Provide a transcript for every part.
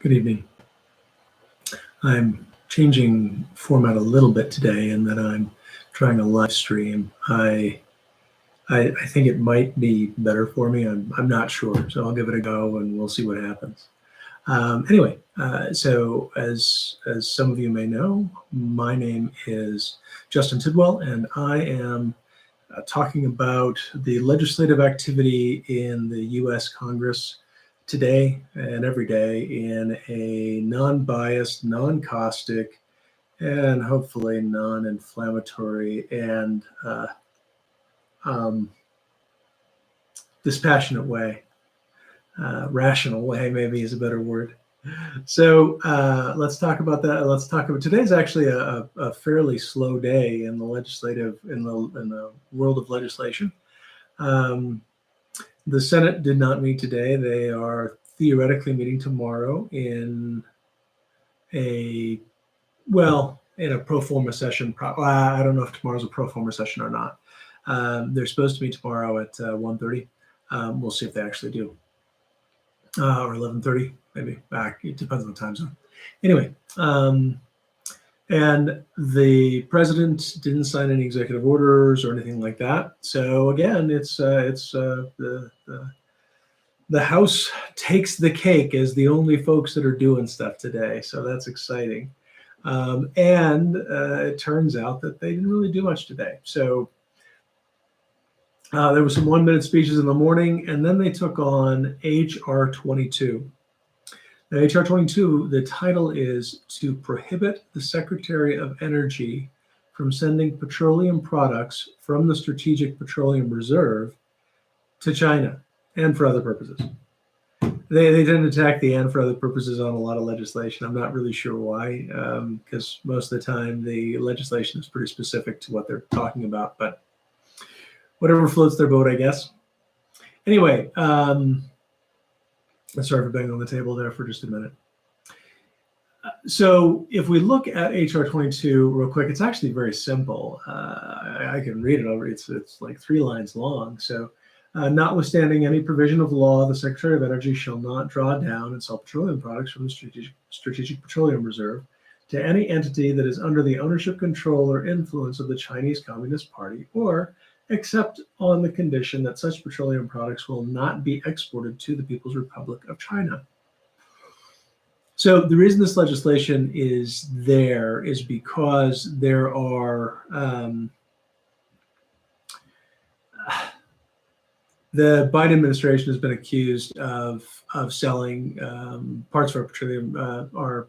Good evening. I'm changing format a little bit today in that I'm trying a live stream. I think it might be better for me. I'm not sure, so I'll give it a go and we'll see what happens. Anyway, so as some of you may know, my name is Justin Tidwell, and I am talking about the legislative activity in the U.S. Congress today and every day in a non-biased, non-caustic, and hopefully non-inflammatory and dispassionate way. Rational way maybe is a better word. So let's talk about that. Let's talk about today's actually a fairly slow day in the legislative in the world of legislation. The Senate did not meet today. They are theoretically meeting tomorrow in a pro forma session. I don't know if tomorrow's a pro forma session or not. They're supposed to meet tomorrow at 1:30. We'll see if they actually do. Or 11:30, maybe. It depends on the time zone. Anyway, and the president didn't sign any executive orders or anything like that. So again, the House takes the cake as the only folks that are doing stuff today. So that's exciting. And it turns out that they didn't really do much today. So there were some 1-minute speeches in the morning, and then they took on H.R. 22. Now, H.R. 22, the title is to prohibit the Secretary of Energy from sending petroleum products from the Strategic Petroleum Reserve to China and for other purposes. They tend to attack the and for other purposes on a lot of legislation. I'm not really sure why, because most of the time the legislation is pretty specific to what they're talking about, but whatever floats their boat, I guess. Anyway, sorry for banging on the table there for just a minute. So if we look at HR 22 real quick, it's actually very simple. I can read it over. It's like 3 lines long. So notwithstanding any provision of law, the Secretary of Energy shall not draw down and sell petroleum products from the Strategic Petroleum Reserve to any entity that is under the ownership, control, or influence of the Chinese Communist Party, or except on the condition that such petroleum products will not be exported to the People's Republic of China. So the reason this legislation is there is because there are the Biden administration has been accused of selling parts of our petroleum, our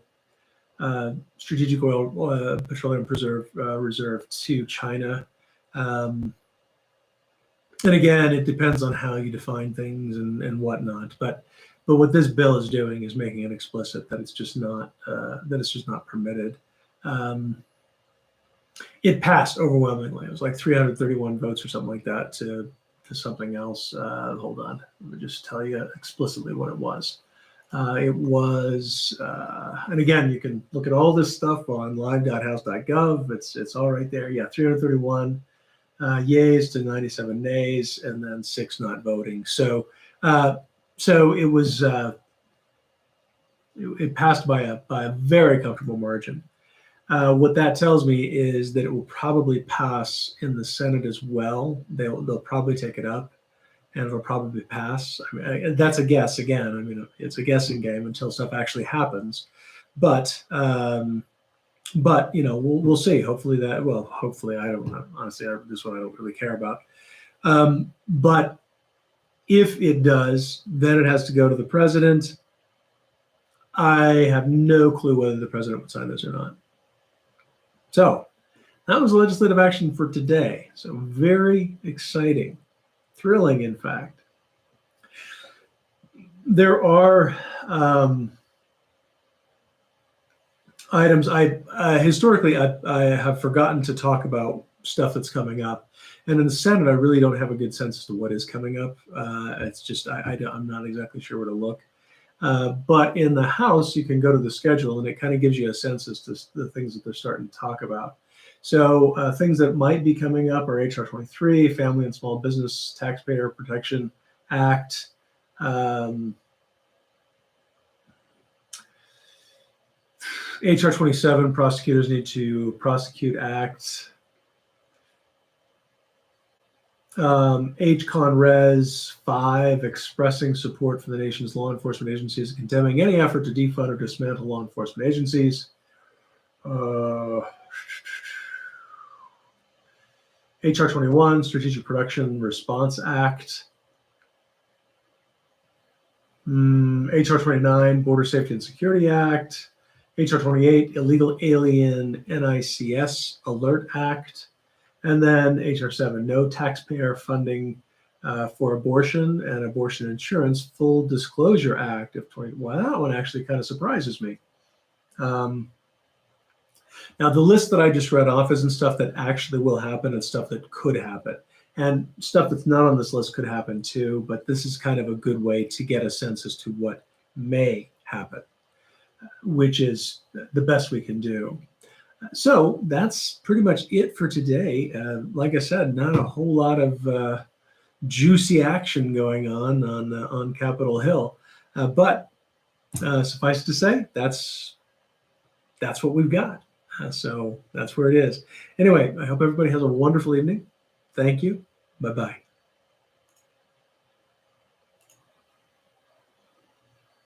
strategic oil petroleum reserve to China. And again, it depends on how you define things and whatnot. But what this bill is doing is making it explicit that it's just not permitted. It passed overwhelmingly. It was like 331 votes or something like that to something else. Hold on, let me just tell you explicitly what it was. It was, and again, you can look at all this stuff on live.house.gov. It's all right there. Yeah, 331. Yays to 97 nays, and then 6 not voting. So it was it passed by a very comfortable margin. What that tells me is that it will probably pass in the Senate as well. They'll probably take it up, and it'll probably pass. I mean, that's a guess again. I mean, it's a guessing game until stuff actually happens. But we'll see. Hopefully I don't know. Honestly, this one I don't really care about. But if it does, then it has to go to the president. I have no clue whether the president would sign this or not. So that was legislative action for today. So very exciting, thrilling, in fact. There are items historically I have forgotten to talk about stuff that's coming up, and in the Senate I really don't have a good sense as to what is coming up. It's just I'm not exactly sure where to look. But in the House, you can go to the schedule, and it kind of gives you a sense as to the things that they're starting to talk about. So things that might be coming up are HR 23, Family and Small Business Taxpayer Protection Act. HR 27, prosecutors need to prosecute acts. H. Con Res 5, expressing support for the nation's law enforcement agencies and condemning any effort to defund or dismantle law enforcement agencies. HR 21, Strategic Petroleum Response Act. HR 29, Border Safety and Security Act. HR 28, Illegal Alien NICS Alert Act. And then HR 7, No Taxpayer Funding for Abortion and Abortion Insurance Full Disclosure Act of 20. Well, that one actually kind of surprises me. Now, the list that I just read off isn't stuff that actually will happen, it's stuff that could happen. And stuff that's not on this list could happen too, but this is kind of a good way to get a sense as to what may happen, which is the best we can do. So that's pretty much it for today. Like I said, not a whole lot of juicy action going on Capitol Hill, but suffice to say, that's what we've got. So that's where it is. Anyway, I hope everybody has a wonderful evening. Thank you. Bye-bye.